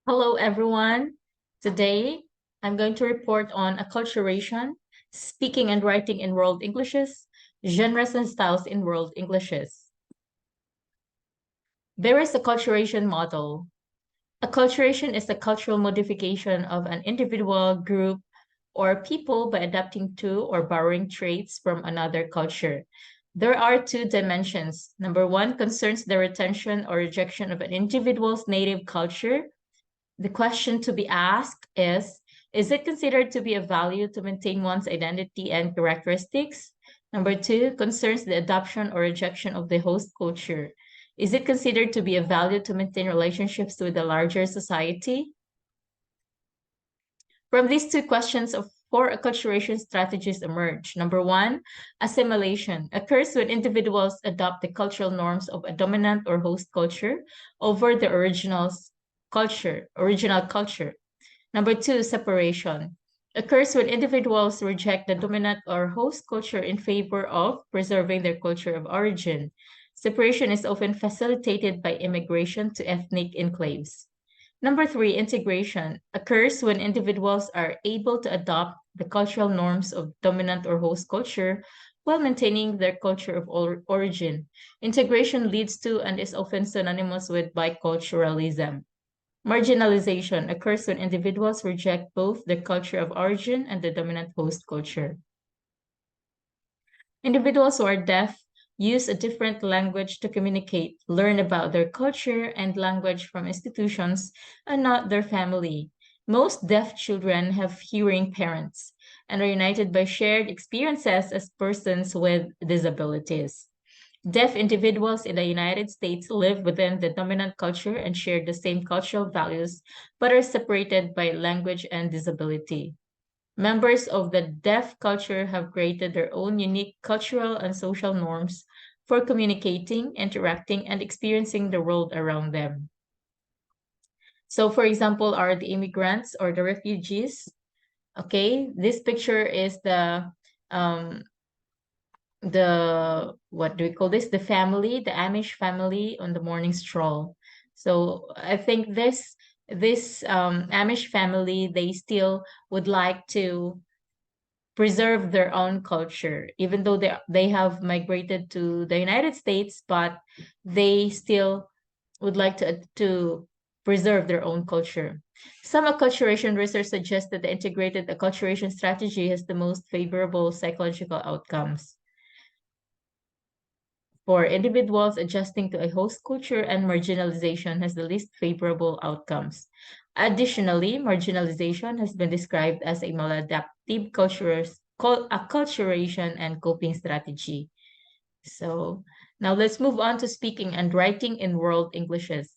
Hello, everyone. Today, I'm going to report on acculturation, speaking and writing in world Englishes, genres and styles in world Englishes. There is acculturation model. Acculturation is the cultural modification of an individual, group, or people by adapting to or borrowing traits from another culture. There are two dimensions. Number one concerns the retention or rejection of an individual's native culture. The question to be asked is it considered to be a value to maintain one's identity and characteristics? Number two concerns the adoption or rejection of the host culture. Is it considered to be a value to maintain relationships with the larger society? From these two questions, four acculturation strategies emerge. Number one, assimilation occurs when individuals adopt the cultural norms of a dominant or host culture over the original culture. Number two, separation occurs when individuals reject the dominant or host culture in favor of preserving their culture of origin. Separation is often facilitated by immigration to ethnic enclaves. Number three, integration occurs when individuals are able to adopt the cultural norms of dominant or host culture while maintaining their culture of origin. Integration leads to and is often synonymous with biculturalism. Marginalization occurs when individuals reject both the culture of origin and the dominant host culture. Individuals who are deaf use a different language to communicate, learn about their culture and language from institutions and not their family. Most deaf children have hearing parents and are united by shared experiences as persons with disabilities. Deaf individuals in the United States live within the dominant culture and share the same cultural values, but are separated by language and disability. Members of the deaf culture have created their own unique cultural and social norms for communicating, interacting, and experiencing the world around them. So, for example, are the immigrants or the refugees. Okay, this picture is um, the what do we call this? The Amish family on the morning stroll. So I think this Amish family, they still would like to preserve their own culture, even though they have migrated to the United States, but they still would like to preserve their own culture. Some acculturation research suggests that the integrated acculturation strategy has the most favorable psychological outcomes for individuals adjusting to a host culture, and marginalization has the least favorable outcomes. Additionally, marginalization has been described as a maladaptive acculturation and coping strategy. So now let's move on to speaking and writing in world Englishes.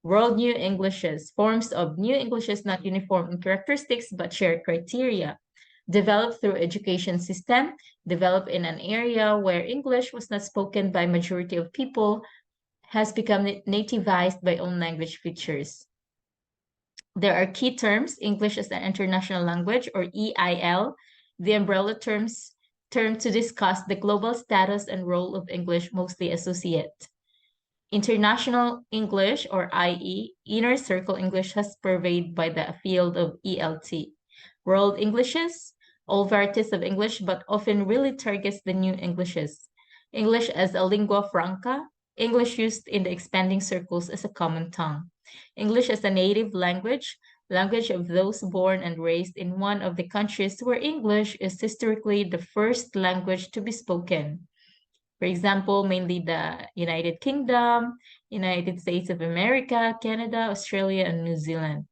World New Englishes, forms of New Englishes not uniform in characteristics but share criteria. Developed through education system, developed in an area where English was not spoken by majority of people, has become nativized by own language features. There are key terms, English as an international language or EIL, the umbrella term to discuss the global status and role of English mostly associate. International English, or IE, Inner Circle English has pervaded by the field of ELT. World Englishes, all varieties of English, but often really targets the new Englishes. English as a lingua franca, English used in the expanding circles as a common tongue. English as a native language, language of those born and raised in one of the countries where English is historically the first language to be spoken. For example, mainly the United Kingdom, United States of America, Canada, Australia, and New Zealand.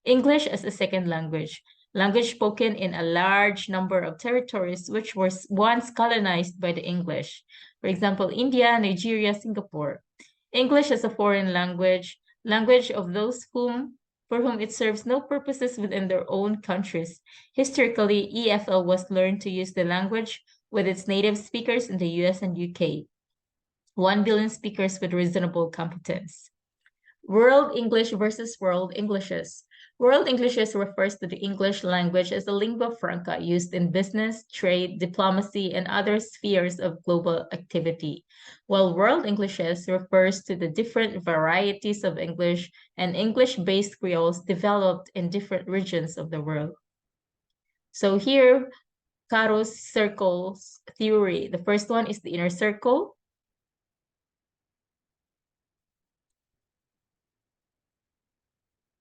English as a second language, language spoken in a large number of territories which were once colonized by the English. For example, India, Nigeria, Singapore. English as a foreign language, language of those for whom it serves no purposes within their own countries. Historically, EFL was learned to use the language with its native speakers in the US and UK, 1 billion speakers with reasonable competence. World English versus World Englishes. World Englishes refers to the English language as a lingua franca used in business, trade, diplomacy, and other spheres of global activity, while World Englishes refers to the different varieties of English and English-based creoles developed in different regions of the world. So here, Caro's circles theory. The first one is the inner circle.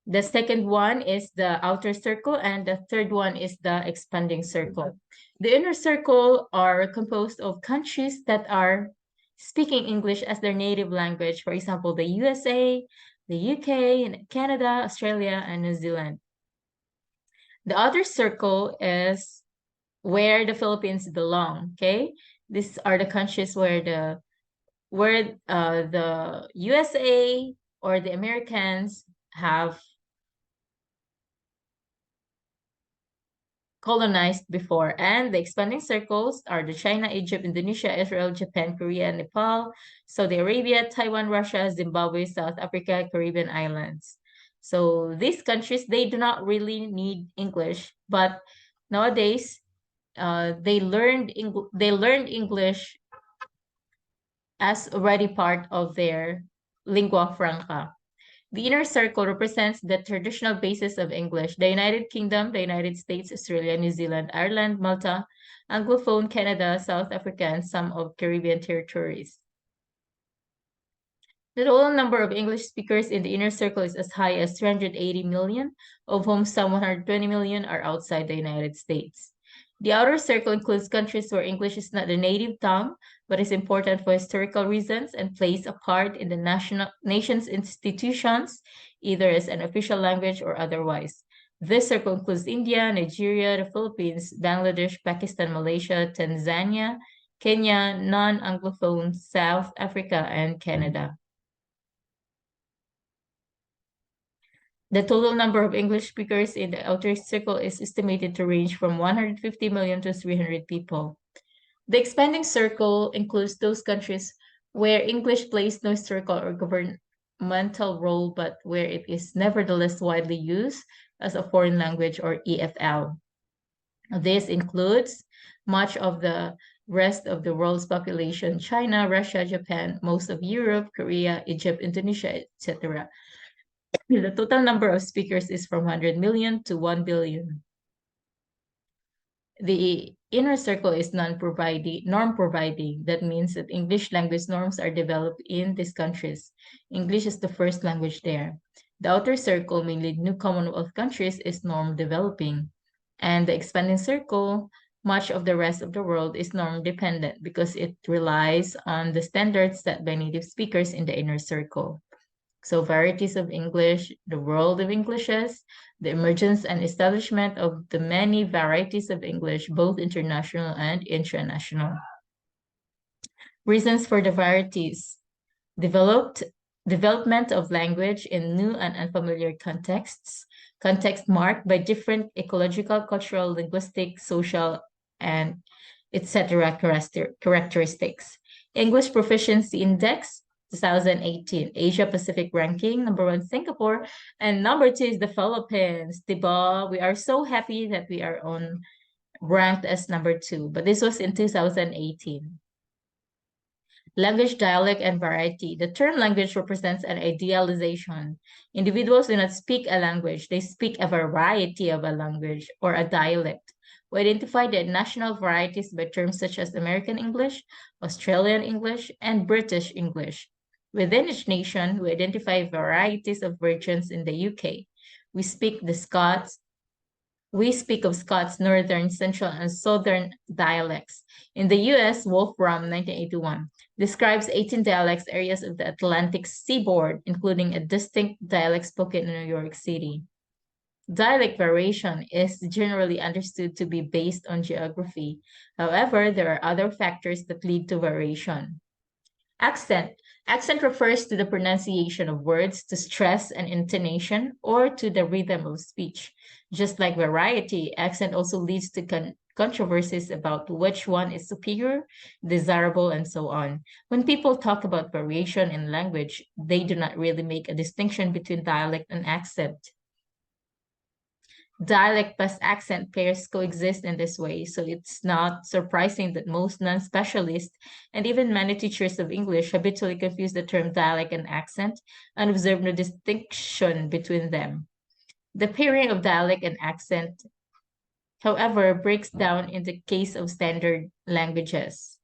The second one is the outer circle, and the third one is the expanding circle. The inner circle are composed of countries that are speaking English as their native language. For example, the USA, the UK, Canada, Australia, and New Zealand. The outer circle is where the Philippines belong. Okay, these are the countries where the USA or the Americans have colonized before. And the expanding circles are the China, Egypt, Indonesia, Israel, Japan, Korea, Nepal, Saudi Arabia, Taiwan, Russia, Zimbabwe, South Africa, Caribbean islands. So these countries, they do not really need English, but nowadays they learned English as already part of their lingua franca. The inner circle represents the traditional basis of English: the United Kingdom, the United States, Australia, New Zealand, Ireland, Malta, Anglophone Canada, South Africa, and some of Caribbean territories. The total number of English speakers in the inner circle is as high as 380 million, of whom some 120 million are outside the United States. The outer circle includes countries where English is not the native tongue, but is important for historical reasons and plays a part in the nation's institutions, either as an official language or otherwise. This circle includes India, Nigeria, the Philippines, Bangladesh, Pakistan, Malaysia, Tanzania, Kenya, non-Anglophone, South Africa, and Canada. The total number of English speakers in the outer circle is estimated to range from 150 million to 300 people. The expanding circle includes those countries where English plays no historical or governmental role, but where it is nevertheless widely used as a foreign language or EFL. This includes much of the rest of the world's population: China, Russia, Japan, most of Europe, Korea, Egypt, Indonesia, etc. The total number of speakers is from 100 million to 1 billion. The inner circle is norm providing. That means that English language norms are developed in these countries. English is the first language there. The outer circle, mainly new Commonwealth countries, is norm developing. And the expanding circle, much of the rest of the world, is norm dependent because it relies on the standards set by native speakers in the inner circle. So varieties of English, the world of Englishes, the emergence and establishment of the many varieties of English, both international and international. Reasons for the varieties: development of language in new and unfamiliar contexts, context marked by different ecological, cultural, linguistic, social, and etc. characteristics. English Proficiency Index 2018, Asia Pacific ranking, number 1 Singapore, and number 2 is the Philippines. Diba? We are so happy that we are ranked as number 2, but this was in 2018. Language, dialect, and variety. The term language represents an idealization. Individuals do not speak a language, they speak a variety of a language or a dialect. We identify the national varieties by terms such as American English, Australian English, and British English. Within each nation, we identify varieties of versions. In the UK, we speak of Scots, Northern, Central, and Southern dialects. In the US, Wolfram, 1981, describes 18 dialects areas of the Atlantic seaboard, including a distinct dialect spoken in New York City. Dialect variation is generally understood to be based on geography. However, there are other factors that lead to variation. Accent. Accent refers to the pronunciation of words, to stress and intonation, or to the rhythm of speech. Just like variety, accent also leads to controversies about which one is superior, desirable, and so on. When people talk about variation in language, they do not really make a distinction between dialect and accent. Dialect plus accent pairs coexist in this way, so it's not surprising that most non-specialists and even many teachers of English habitually confuse the term dialect and accent and observe no distinction between them. The pairing of dialect and accent, however, breaks down in the case of standard languages.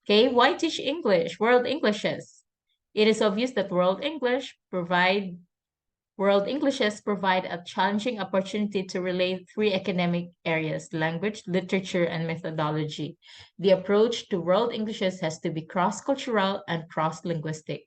Okay, why teach English, world Englishes? It is obvious that world Englishes provide a challenging opportunity to relate three academic areas: language, literature, and methodology. The approach to world Englishes has to be cross-cultural and cross-linguistic.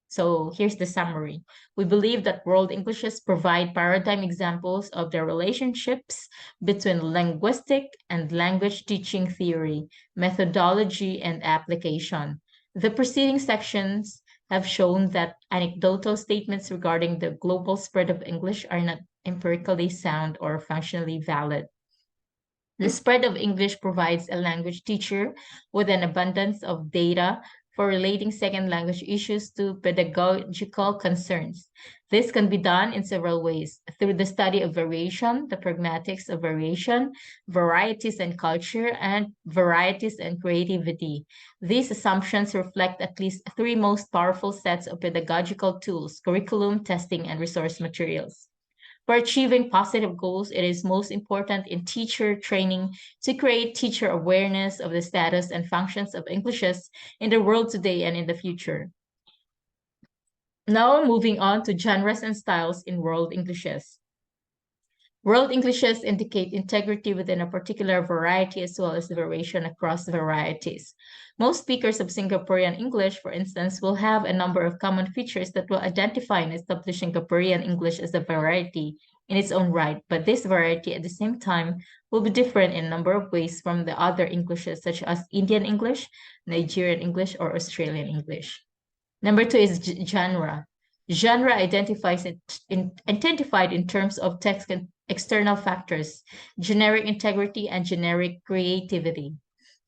So here's the summary. We believe that world Englishes provide paradigm examples of the relationships between linguistic and language teaching theory, methodology, and application. The preceding sections have shown that anecdotal statements regarding the global spread of English are not empirically sound or functionally valid. The spread of English provides a language teacher with an abundance of data for relating second language issues to pedagogical concerns. This can be done in several ways: through the study of variation, the pragmatics of variation, varieties and culture, and varieties and creativity. These assumptions reflect at least three most powerful sets of pedagogical tools: curriculum, testing, and resource materials. For achieving positive goals, it is most important in teacher training to create teacher awareness of the status and functions of Englishes in the world today and in the future. Now, moving on to genres and styles in world Englishes. World Englishes indicate integrity within a particular variety as well as variation across varieties. Most speakers of Singaporean English, for instance, will have a number of common features that will identify and establish Singaporean English as a variety in its own right, but this variety at the same time will be different in a number of ways from the other Englishes, such as Indian English, Nigerian English, or Australian English. Number two is genre. Genre identified in terms of text and external factors, generic integrity, and generic creativity.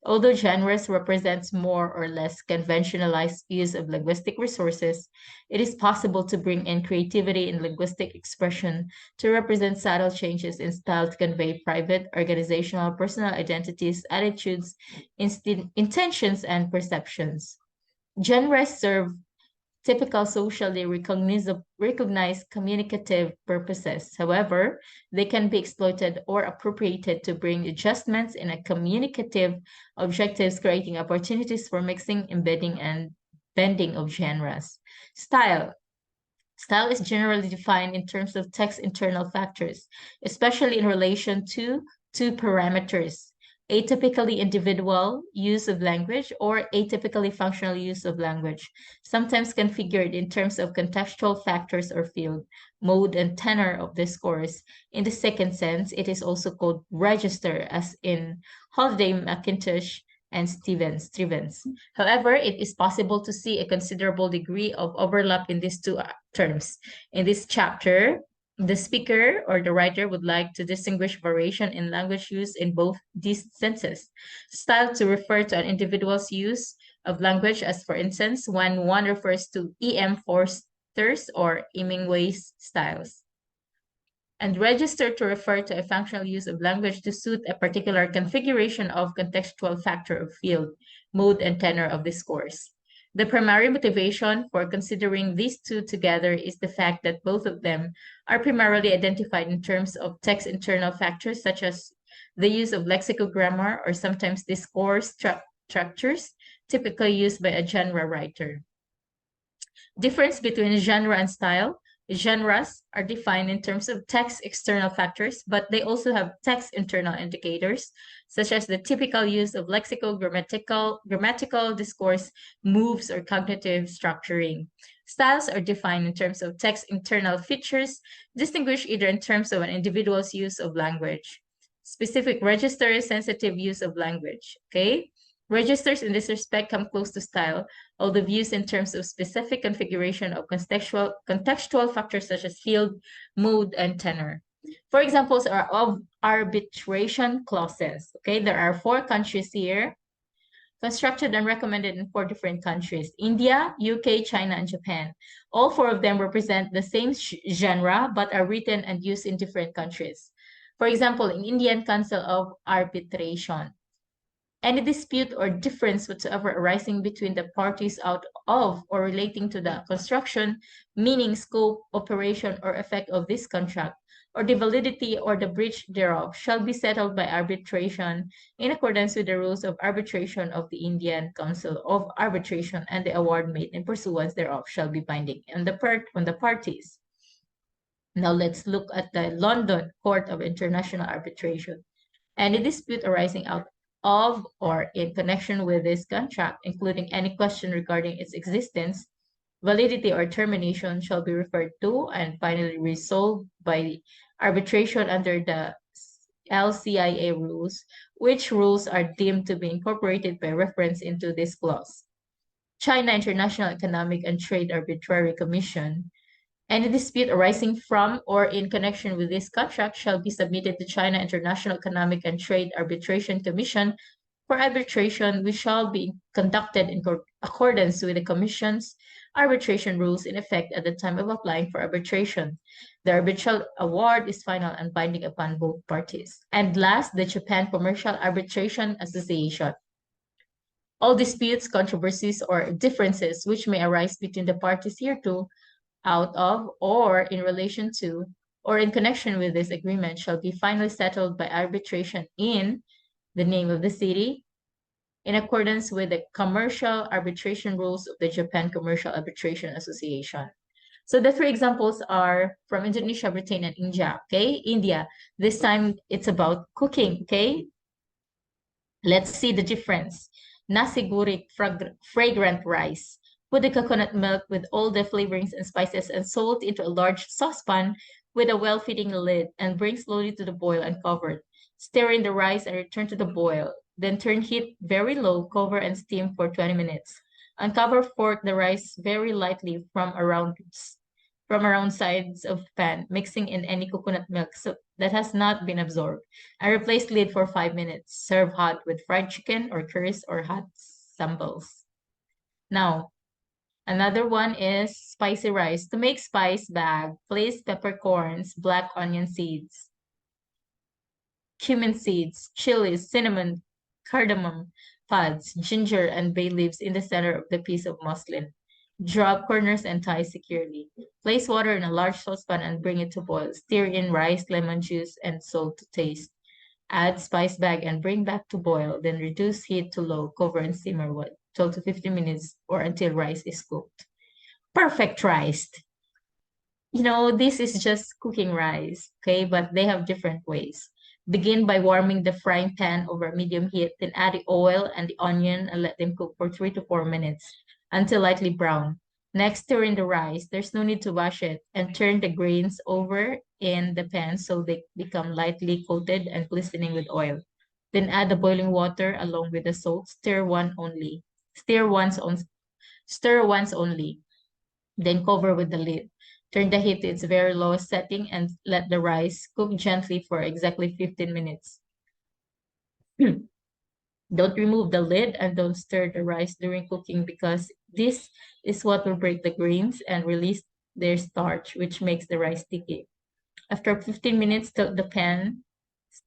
Although genres represents more or less conventionalized use of linguistic resources, it is possible to bring in creativity in linguistic expression to represent subtle changes in style to convey private, organizational, personal identities, attitudes, intentions, and perceptions. Genres serve typical socially recognized communicative purposes. However, they can be exploited or appropriated to bring adjustments in a communicative objectives, creating opportunities for mixing, embedding, and bending of genres. Style. Style is generally defined in terms of text internal factors, especially in relation to two parameters: atypically individual use of language or atypically functional use of language, sometimes configured in terms of contextual factors or field, mode, and tenor of discourse. In the second sense, it is also called register, as in Holiday, Mackintosh, and Stevens. However, it is possible to see a considerable degree of overlap in these two terms. In this chapter, the speaker or the writer would like to distinguish variation in language use in both these senses. Style to refer to an individual's use of language, as for instance, when one refers to E.M. Forster's or Hemingway's styles. And register to refer to a functional use of language to suit a particular configuration of contextual factor of field, mode, and tenor of discourse. The primary motivation for considering these two together is the fact that both of them are primarily identified in terms of text internal factors, such as the use of lexicogrammar or sometimes discourse structures, typically used by a genre writer. Difference between genre and style. Genres are defined in terms of text external factors, but they also have text internal indicators, such as the typical use of grammatical discourse, moves, or cognitive structuring. Styles are defined in terms of text internal features, distinguished either in terms of an individual's use of language, specific register sensitive use of language, okay? Registers in this respect come close to style, although views in terms of specific configuration of contextual factors such as field, mode, and tenor. For examples are of arbitration clauses. Okay, there are 4 countries here, constructed and recommended in 4 different countries: India, UK, China, and Japan. All 4 of them represent the same genre, but are written and used in different countries. For example, in Indian Council of Arbitration, any dispute or difference whatsoever arising between the parties out of or relating to the construction, meaning, scope, operation, or effect of this contract, or the validity or the breach thereof, shall be settled by arbitration in accordance with the rules of arbitration of the Indian Council of Arbitration, and the award made in pursuance thereof shall be binding on the parties. Now let's look at the London Court of International Arbitration. Any dispute arising out of or in connection with this contract, including any question regarding its existence, validity, or termination, shall be referred to and finally resolved by arbitration under the LCIA rules, which rules are deemed to be incorporated by reference into this clause. China International Economic and Trade Arbitrary Commission. Any dispute arising from or in connection with this contract shall be submitted to China International Economic and Trade Arbitration Commission for arbitration, which shall be conducted in accordance with the Commission's arbitration rules in effect at the time of applying for arbitration. The arbitral award is final and binding upon both parties. And last, the Japan Commercial Arbitration Association. All disputes, controversies, or differences which may arise between the parties hereto, out of, or in relation to, or in connection with this agreement shall be finally settled by arbitration in the name of the city, in accordance with the commercial arbitration rules of the Japan Commercial Arbitration Association. So the three examples are from Indonesia, Britain, and India. Okay, India. This time it's about cooking. Okay, let's see the difference. Nasi goreng, fragrant rice. Put the coconut milk with all the flavorings and spices and salt into a large saucepan with a well-fitting lid and bring slowly to the boil and cover. Stir in the rice and return to the boil. Then turn heat very low, cover and steam for 20 minutes. Uncover, fork the rice very lightly from around sides of pan, mixing in any coconut milk that has not been absorbed, and replace lid for 5 minutes. Serve hot with fried chicken or curries or hot sambals. Now, another one is spicy rice. To make spice bag, place peppercorns, black onion seeds, cumin seeds, chilies, cinnamon, cardamom pods, ginger, and bay leaves in the center of the piece of muslin. Draw corners and tie securely. Place water in a large saucepan and bring it to boil. Stir in rice, lemon juice, and salt to taste. Add spice bag and bring back to boil. Then reduce heat to low. Cover and simmer 12 to 15 minutes or until rice is cooked. Perfect rice. This is just cooking rice, okay? But they have different ways. Begin by warming the frying pan over medium heat, then add the oil and the onion and let them cook for 3 to 4 minutes until lightly brown. Next, stir in the rice. There's no need to wash it, and turn the grains over in the pan so they become lightly coated and glistening with oil. Then add the boiling water along with the salt. Stir once only. Stir once only. Then cover with the lid. Turn the heat to its very lowest setting and let the rice cook gently for exactly 15 minutes. Don't remove the lid and don't stir the rice during cooking because this is what will break the grains and release their starch, which makes the rice sticky. After 15 minutes, tilt the pan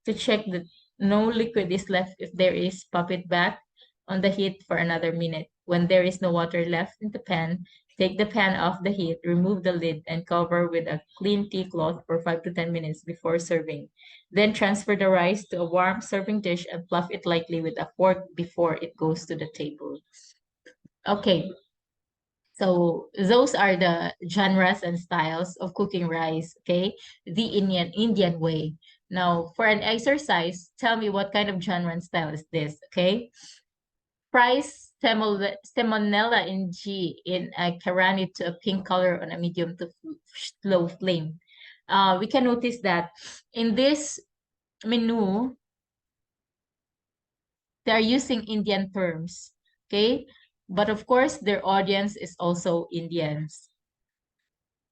to check that no liquid is left. If there is, pop it back on the heat for another minute. When there is no water left in the pan, take the pan off the heat, remove the lid, and cover with a clean tea cloth for 5 to 10 minutes before serving. Then transfer the rice to a warm serving dish and fluff it lightly with a fork before it goes to the table. Okay, so those are the genres and styles of cooking rice, okay? The Indian way. Now, for an exercise, tell me what kind of genre and style is this, okay? Fry salmonella in G in a carani to a pink color on a medium to slow flame. We can notice that in this menu, they are using Indian terms, okay? But of course, their audience is also Indians.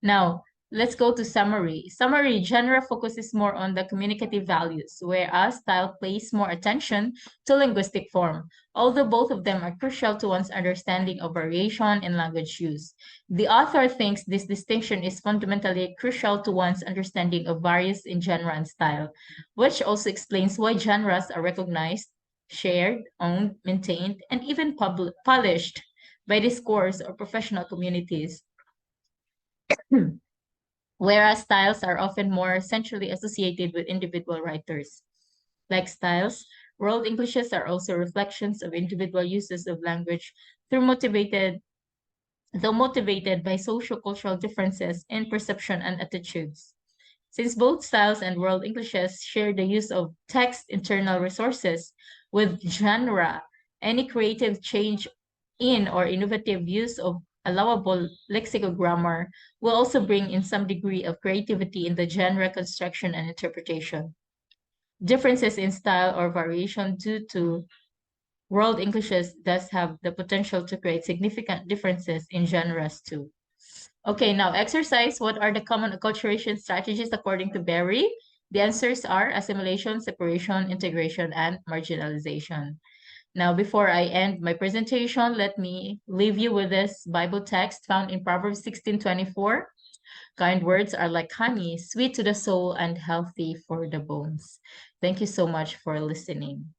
Now, Let's go to summary. Summary, genre focuses more on the communicative values, whereas style pays more attention to linguistic form, although both of them are crucial to one's understanding of variation in language use. The author thinks this distinction is fundamentally crucial to one's understanding of variance in genre and style, which also explains why genres are recognized, shared, owned, maintained, and even polished by discourse or professional communities. Whereas styles are often more centrally associated with individual writers. Like styles, world Englishes are also reflections of individual uses of language through though motivated by social-cultural differences in perception and attitudes. Since both styles and world Englishes share the use of text internal resources with genre, any creative change in or innovative use of allowable lexical grammar will also bring in some degree of creativity in the genre construction and interpretation. Differences in style or variation due to world Englishes thus have the potential to create significant differences in genres too. Okay, now exercise. What are the common acculturation strategies according to Berry? The answers are assimilation, separation, integration, and marginalization. Now, before I end my presentation, let me leave you with this Bible text found in Proverbs 16:24. Kind words are like honey, sweet to the soul and healthy for the bones. Thank you so much for listening.